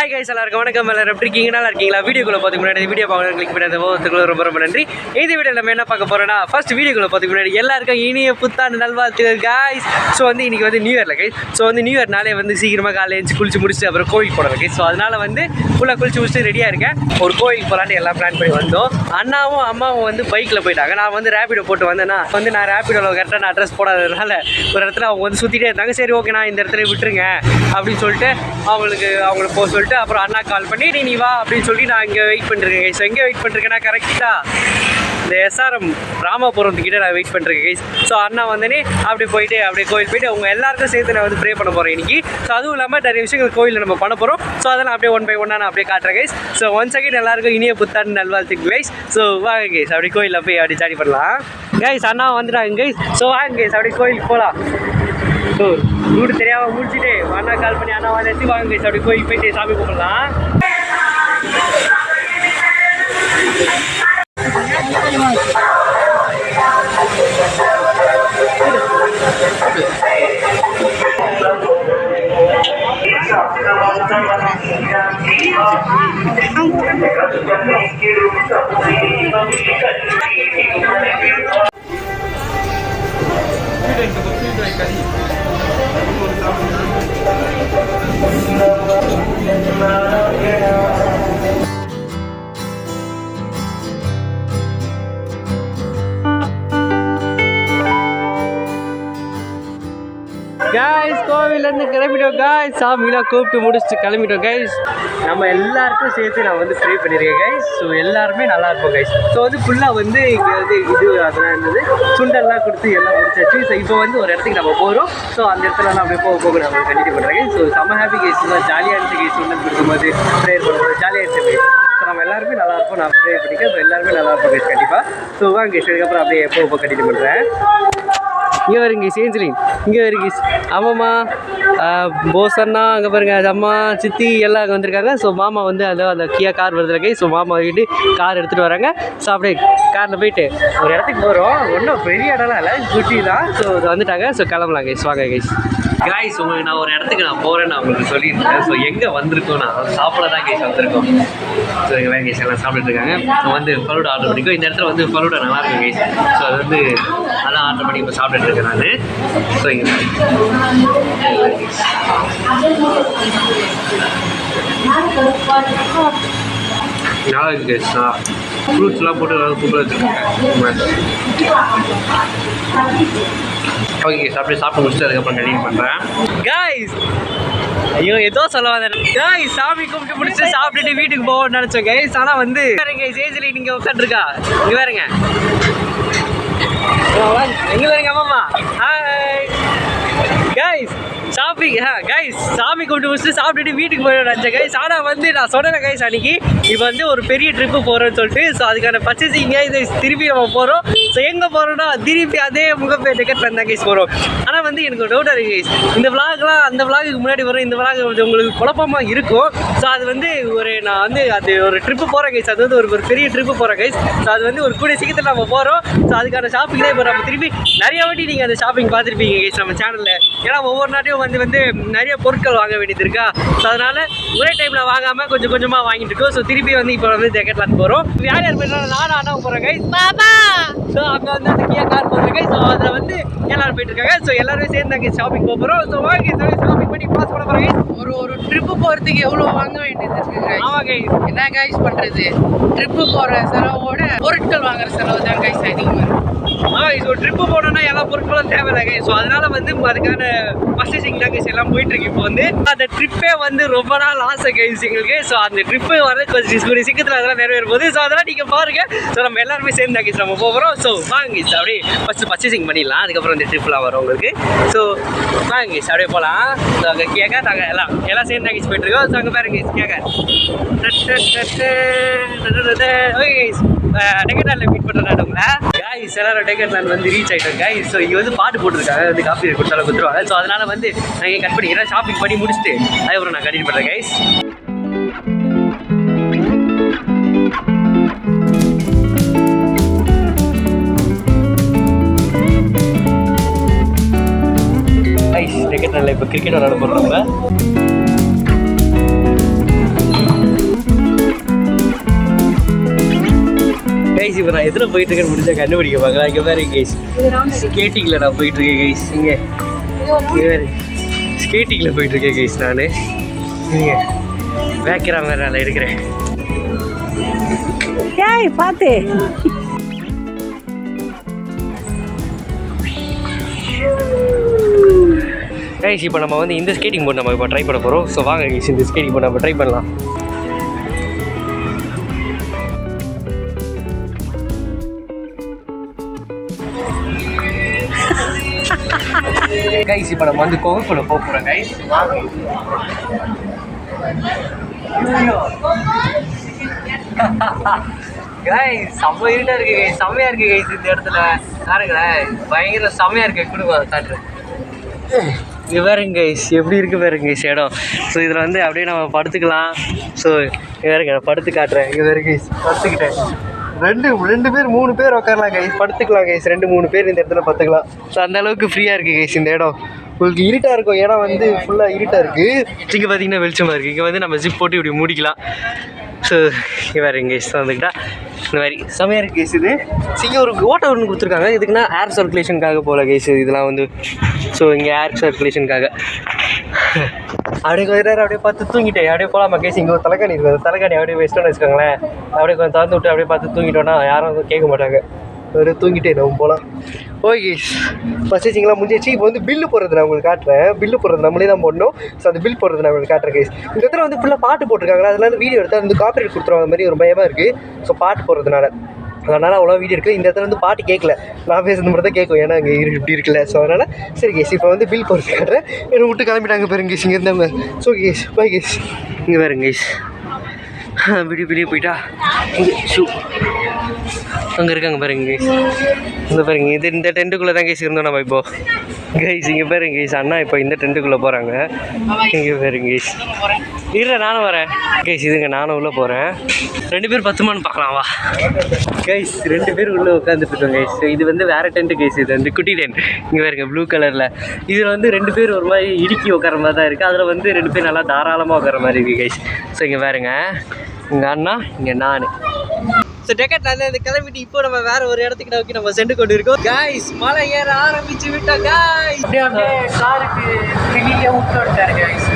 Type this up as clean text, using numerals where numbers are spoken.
Hi guys, எல்லாருக்கும் வணக்கம். எல்லாரும் எப்படி இருக்கீங்க? நல்லா இருக்கீங்களா? வீடியோக்குள்ள பார்த்துக்கு முன்னாடி வீடியோ பார்க்க கிளிக் பண்ணி அந்த ரொம்ப ரொம்ப நன்றி. இந்த வீடியோவில் நம்ம என்ன பார்க்க போறோம்னா, ஃபர்ஸ்ட் வீடியோக்குள்ள பார்த்துக்கு முன்னாடி எல்லாருக்கும் இனிய புத்தாண்டு நல்வாழ்த்துக்கள் கைஸ். ஸோ வந்து இன்னைக்கு வந்து நியூ இயர்ல கைஸ். ஸோ வந்து நியூ இயர்னாலே வந்து சீக்கிரமாக காலையில் எழுந்து குளிச்சு முடிச்சுட்டு அப்புறம் கோயிலுக்கு போகிறோம் கைஸ். ஸோ அதனால வந்து ஃபுல்லாக குளிச்சு முடிச்சுட்டு ரெடியாக இருக்கேன். ஒரு கோயிலுக்கு போகலான்னு எல்லாம் பிளான் பண்ணி வந்தோம். அண்ணாவும் அம்மாவும் வந்து பைக்கில் போயிட்டாங்க. நான் வந்து ரேபிடோ போட்டு வந்தேன்னா வந்து நான் ரேபிடோவில் கரெக்டாக நான் அட்ரஸ் போடாததுனால ஒரு இடத்துல அவங்க வந்து சுற்றிட்டே இருந்தாங்க. சரி ஓகே, நான் இந்த இடத்துல விட்டுருங்க அப்படின்னு சொல்லிட்டு அவங்களுக்கு போக சொல்லிட்டு அப்புறம் அண்ணா கால் பண்ணி நீ வா அப்படின்னு சொல்லி நான் இங்கே வெயிட் பண்ணிருக்கேன் கைஸ். எங்கே வெயிட் பண்ணிருக்கேன்னா கரெக்டாக இந்த SRM ராமபுரத்துக்கிட்ட நான் வெயிட் பண்ணிருக்கேன் கைஸ். ஸோ அண்ணா வந்தனே அப்படி போயிட்டு அப்படியே கோயில் போயிட்டு அவங்க எல்லாருக்கும் சேர்த்து நான் வந்து ப்ரே பண்ண போகிறேன் இன்னைக்கு. ஸோ அதுவும் இல்லாமல் நிறைய விஷயங்கள் கோயிலில் நம்ம பண்ண போகிறோம். ஸோ அதெல்லாம் அப்படியே ஒன் பை ஒன்னாக நான் அப்படியே காட்டுறேன் கைஸ். ஸோ ஒன் செகண்ட் எல்லாருக்கும் இனிய புத்தாண்டு நல்வாழ்த்துக்கள் கைஸ். ஸோ வாங்க கைஸ், அப்படி கோயிலில் போய் அப்படி ஜாலி பண்ணலாம் கைஸ். அண்ணா வந்துட்டாங்க கைஸ். ஸோ வாங்க கைஸ், அப்படி கோயிலுக்கு போகலாம். ஸோ ரூட் தெரியாமல் முடிச்சுட்டு அண்ணா கால் பண்ணி அண்ணா வந்து வாங்க கைஸ், அப்படி கோயிலுக்கு போயிட்டு சாமி கும்பிடலாம். கைஸ், கோவிலேருந்து கிளம்பிட்டோம் கைஸ். சாமிலாம் கூப்பிட்டு முடிச்சுட்டு கிளம்பிட்டோம் கைஸ். நம்ம எல்லாருக்கும் சேர்த்து நான் வந்து ப்ரே பண்ணியிருக்கேன் கைஸ். ஸோ எல்லாருமே நல்லா இருப்போம் கைஸ். ஸோ வந்து ஃபுல்லாக வந்து இங்கே வந்து இது அதெல்லாம் இருந்தது, சுண்டெல்லாம் கொடுத்து எல்லாம் முடிச்சாச்சு. ஸோ இப்போ வந்து ஒரு இடத்துக்கு நம்ம போகிறோம். ஸோ அந்த இடத்துலலாம் அப்படியே போக நான் கண்டினியூ பண்ணுறேன். ஸோ செம்ம ஹாப்பி கைஸ். ஜாலியாக இருந்துச்சு கைஸ். சுண்டல் கொடுக்கும்போது ப்ரேயர் பண்ணும்போது ஜாலியாக இருந்துச்சு கைஸ். ஸோ நம்ம எல்லாருமே நல்லாயிருப்போம். நான் ப்ரே பண்ணிக்க ஸோ எல்லாருமே நல்லா இருப்போம் கைஸ் கண்டிப்பாக. ஸோ வாங்க கைஸ், அதுக்கப்புறம் அப்படியே எப்போ கண்டினியூ பண்ணுறேன். இங்கே வருங்க சேஞ்சலின், இங்கே வருங்க அம்மாம்மா, போஸ் அண்ணா, அங்கே பாருங்க அம்மா, சித்தி எல்லாம் அங்கே வந்திருக்காங்க. ஸோ மாமா வந்து அந்த கியா கார் வருதுல கை. ஸோ மாமா வீட்டு கார் எடுத்துகிட்டு வராங்க. ஸோ அப்படியே காரில் போயிட்டு ஒரு இடத்துக்கு போகிறோம். ஒன்றும் பெரிய இடம்லாம் இல்லை, குட்டி தான். ஸோ வந்துட்டாங்க. ஸோ கிளம்பலாம் கைஸ், வாங்க கைஸ். கைஸ், உங்களுக்கு நான் ஒரு இடத்துக்கு நான் போகிறேன்னு உங்களுக்கு சொல்லியிருந்தேன். ஸோ எங்கே வந்திருக்கோம், நான் சாப்பிட தான் கைஸ் வந்திருக்கோம். ஸோ எங்கள் வேங்க கைஸ் எல்லாம் சாப்பிட்டுட்டு இருக்காங்க. ஸோ வந்து ஃபலூடா ஆர்டர் பண்ணிக்கோ. இந்த இடத்துல வந்து ஃபலூடா நல்லாயிருக்கும் கைஸ். ஸோ அது வந்து அதான் ஆர்டர் பண்ணி இப்போ சாப்பிட்டுட்டு இருக்கேன் நான். ஸோ இங்கே நல்லா இருக்கு கைஸ். ஃப்ரூட்ஸ்லாம் போட்டு நல்லா சூப்பராக வச்சுருக்காங்க. ஓகே கைஸ், அப்படியே சாப்பிட்டு முடிச்சுட்டு அதுக்கப்புறம் கண்டினியூ பண்ணுறேன் கைஸ். ஐயோ ஏதோ சொல்ல வந்தேன் கைஸ். சாமி கும்பிட்டு முடிச்சு சாப்பிட்டுட்டு வீட்டுக்கு போவோம்னு நினச்சோம் கைஸ். ஆனால் வந்து வேறுங்க சேஜில் நீங்கள் உட்காந்துருக்கா இங்கே வேறுங்க எங்கே வேறுங்க அம்மாம்மா. Hi guys, shopping guys. சாமி கும்பிட்டு முடிச்சுட்டு சாப்பிட்டுட்டு வீட்டுக்கு போயிட நினச்சேன் கைஸ். ஆனால் வந்து நான் சொன்னேன் கைஸ் அன்றைக்கி இப்போ வந்து ஒரு பெரிய ட்ரிப்பு போகிறோன்னு சொல்லிட்டு. ஸோ அதுக்கான பர்ச்சேசிங்க இது திருப்பி நம்ம போகிறோம். ஸோ எங்கே போகிறோன்னா திருப்பி அதே முகப்பேர் டிக்கெட்டில் இருந்தால் கைஸ் போகிறோம். ஆனால் வந்து எனக்கு ஒரு டவுட்டாக இருக்குது கைஸ். இந்த விளாக்லாம் அந்த விளாகுக்கு முன்னாடி வரும், இந்த விளாக் உங்களுக்கு குழப்பமாக இருக்கும். ஸோ அது வந்து நான் வந்து அது ஒரு ட்ரிப்பு போகிறேன் கைஸ். அது வந்து ஒரு பெரிய ட்ரிப்பு போகிறேன் கைஸ். ஸோ அது வந்து ஒரு கூடிய சீக்கிரத்தில் நம்ம போகிறோம். ஸோ அதுக்கான ஷாப்பிங் தான் இப்போ நம்ம திருப்பி நிறைய வாட்டி நீங்கள் அந்த ஷாப்பிங் பார்த்துருப்பீங்க கைஸ் நம்ம சேனலில். ஏன்னா ஒவ்வொரு நாட்டையும் வந்து நிறைய பொருட்கள் வாங்க வேண்டியது இருக்கா. ஸோ அதனால் ஒரே டைமில் வாங்காமல் கொஞ்சம் கொஞ்சமாக வாங்கிட்டு இருக்கோம். ஸோ திருப்பி வந்து இப்போ வந்து ஜெக்கெட்லாம் போகிறோம். யார் யார் போயிட்டு நானும் அண்ணா போகிறேன் கைஸ். பாபா. ஸோ அங்கே வந்து அந்த கியா கார் போகிறேன் கைஸ். ஸோ அதில் வந்து எல்லாரும் போயிட்டு இருக்காங்க. ஸோ எல்லாருமே சேர்ந்து அங்கே ஷாப்பிங் போகிறோம். ஸோ வாங்கி ஷாப்பிங் பண்ணி பாஸ் பண்ண போகிறேன் கைஸ். ஒரு ட்ரிப்பு போகிறதுக்கு எவ்வளோ வாங்க வேண்டியது இருக்குது. ஆமாம் கைஸ். என்ன கைஸ் பண்ணுறது, ட்ரிப்பு போகிற செலவோட பொருட்கள் வாங்குற செலவு தான் கைஸ் அதிகமாக. ஸோ ட்ரிப்பு போனோன்னா எல்லா பொருட்களும் தேவையில்லை கைஸ். ஸோ அதனால வந்து அதுக்கான பர்ச்சேசிங் தான் கைஸ் எல்லாம் போயிட்டு இருக்கு. இப்போ வந்து அந்த ட்ரிப்பே வந்து ரொம்ப நாள் ஆசை கைஸ் எங்களுக்கு. ஸோ அந்த ட்ரிப்பு வர கொஞ்சம் சீக்கிரத்தில் அதெல்லாம் நிறைவேறும் போது. ஸோ அதெல்லாம் நீங்கள் பாருங்கள். ஸோ நம்ம எல்லாருமே சேர்ந்து கைஸ் நம்ம போகிறோம். ஸோ வாங்க கைஸ், அப்படியே ஃபஸ்ட்டு பர்ச்சேசிங் பண்ணிடலாம். அதுக்கப்புறம் இந்த ட்ரிப்லாம் வரும் உங்களுக்கு. ஸோ வாங்க கைஸ், அப்படியே போகலாம். ஸோ அங்கே கேட்க நாங்கள் எல்லாம் சேர்ந்து கைஸ் போயிட்டு இருக்கோம். ஸோ அங்கே பாருங்க கைஸ் கேட்க ஓகே கைஸ். டெக்கெட்லாண்டில் மீட் பண்ணுறேன் உங்களை கைஸ். எல்லாரும் டெக்கெட்லாண்ட் வந்து ரீச் ஆகிட்டோம் கைஸ். ஸோ இங்கே வந்து பாட்டு போட்டுருக்காங்க, வந்து காஃபி கொடுத்தாலும் கொடுத்துருவாங்க. ஸோ அதனால் வந்து நான் கட் பண்ணி எல்லாம் ஷாப்பிங் பண்ணி முடிச்சுட்டு அதுக்கப்புறம் நான் கண்டினியூ பண்ணுறேன் கைஸ். கைஸ் டெக்கெட்லாண்டில் இப்போ கிரிக்கெட் விளையாட போகிறோம் நம்ம. இப்போ நான் எதில் போயிட்டுருக்கேன்னு முடிஞ்சால் கண்டுபிடிக்க பார்க்கலாம். இங்கே வேறு கைஸ் ஸ்கேட்டிங்கில் நான் போயிட்டுருக்கேன் கைஸ். இங்கே வேறு ஸ்கேட்டிங்கில் போயிட்டுருக்கேன் கைஸ். நான் இங்கே வேக்கிற மாதிரி நான் எடுக்கிறேன். ஏய் பார்த்து கைஸ் இப்போ நம்ம வந்து இந்த ஸ்கேட்டிங் போர்டு நம்ம இப்போ ட்ரை பண்ண போகிறோம். ஸோ வாங்க கைஸ் இந்த ஸ்கேட்டிங் போர்டு நம்ம ட்ரை பண்ணலாம். கைஸ் இப்போ நம்ம வந்து கோவிக்குள்ள போக போகிறோம் கைஸ். கைஸ் செம்ம இருட்டாக இருக்குது கைஸ். செம்மையாக இருக்குது கைஸ் இந்த இடத்துல பாருங்களேன். பயங்கர செம்மையாக இருக்குது. கொடுங்க காட்டுறேன். இது வேறுங்க கைஸ் எப்படி இருக்குது பாருங்க கைஸ் இடம். ஸோ இதில் வந்து அப்படியே நம்ம படுத்துக்கலாம். ஸோ வேறுங்க நான் படுத்து காட்டுறேன். இங்கே வேறு கைஸ் படுத்துக்கிட்டேன். ரெண்டு பேர் 3 பேர் உட்காரலாம் கைஸ். படுத்துக்கலாம் கைஸ். 2-3 பேர் இந்த இடத்துல படுத்துக்கலாம். ஸோ அந்த அளவுக்கு ஃப்ரீயாக இருக்குது கைஸ் இந்த இடம். உங்களுக்கு இருட்டாக இருக்கும். இடம் வந்து ஃபுல்லாக இருட்டாக இருக்குது. இங்கே பார்த்தீங்கன்னா வெளிச்சமாக இருக்குது. இங்கே வந்து நம்ம ஜிப் போட்டு இப்படி மூடிக்கலாம். ஸோ இங்கே வேறு கைஸ் வந்துக்கிட்டா இந்த மாதிரி செமையாக இருக்குது கைஸ். இது இங்கே ஒரு ஓட்டை ஒன்று கொடுத்துருக்காங்க. இதுக்குன்னா ஏர் சர்க்குலேஷனுக்காக போகல கைஸ் இதெல்லாம் வந்து. ஸோ இங்கே ஏர் சர்க்குலேஷனுக்காக அப்படியே கொஞ்ச நேரம் அப்படியே பார்த்து தூங்கிட்டேன். அப்படியே போகலாமா கைஸ். இங்கே ஒரு தலைக்காணி இருக்குது. அந்த தலைக்காணி அப்படியே வச்சுட்டோன்னு வச்சுக்கோங்களேன். அப்படியே கொஞ்சம் திறந்து விட்டு அப்படியே பார்த்து தூங்கிட்டோன்னா யாரும் வந்து கேட்க மாட்டாங்க. அப்படியே தூங்கிட்டே நம்ம போகலாம். ஓகே பர்ச்சேசிங்லாம் முடிஞ்சிச்சு. இப்போ வந்து பில்லு போடுறது நான் உங்களுக்கு காட்டுறேன். பில்லு போடுறது நம்மளே தான் போடணும். ஸோ அந்த பில் போடுறது நான் உங்களுக்கு காட்டுறேன் கைஸ். இந்த இடத்துல வந்து ஃபுல்லாக பாட்டு போட்டிருக்காங்களா, அதனால வீடியோ எடுத்தால் வந்து காப்பிரைட் கொடுத்துருவாங்க மாதிரி ஒரு பயமாக இருக்குது. ஸோ பாட்டு போடுறதுனால அதனால் அவ்வளோ வீடியோ இருக்குது. இந்த இடத்துல வந்து பாட்டு கேட்கல. நான் பேசுறது மட்டும் தான் கேட்கும். ஏன்னா இங்கே இப்படி இருக்குல்ல. ஸோ அதனால் சரி கேஸ் இப்போ வந்து பில் போடுறது காட்டுறேன். என்னை விட்டு கிளம்பிட்டாங்க பாருங்க கேஸ் இங்கே இருந்தவங்க. So case by case. இங்கே பாருங்க கேஸ் வெளியே போயிட்டா இங்கே ஷூ அங்கே இருக்காங்க பாருங்க கைஸ். இந்த பாருங்க இது இந்த டென்ட்டுக்குள்ளே தான் கைஸ் இருந்தோம் நம்ம இப்போ கைஸ். இங்கே பாருங்க கைஸ் அண்ணா இப்போ இந்த டென்ட்டுக்குள்ளே போகிறாங்க. இங்கே பாருங்க கைஸ். இல்லை நானும் வரேன் கைஸ். இதுங்க நானும் உள்ளே போகிறேன். 2 பேர் 10 பார்க்கலாம் வா கைஸ். 2 பேர் உள்ளே உட்காந்துட்டு இருக்கோம் கைஸ். இது வந்து வேறு டென்ட்டு கைஸ். இது வந்து குட்டி டென்ட். இங்கே பாருங்க ப்ளூ கலரில். இதில் வந்து 2 பேர் ஒரு மாதிரி இடுக்கி உட்கார மாதிரி தான் இருக்குது. அதில் வந்து 2 பேர் நல்லா தாராளமாக உட்கார மாதிரி இருக்குது கைஸ். ஸோ இங்கே பாருங்க இங்கே அண்ணா இங்கே நான். ஸோ டெக்கெட்ல இந்த கிளம்பிட்டு இப்போ நம்ம வேற ஒரு இடத்துக்கு நோக்கி நம்ம சென்று கொண்டு இருக்கோம் கைஸ். மலை ஏற ஆரம்பிச்சு விட்டோம் கைஸ். அப்படியே காருக்கு வெளியே விட்டு வந்துட்டாரு கைஸ்.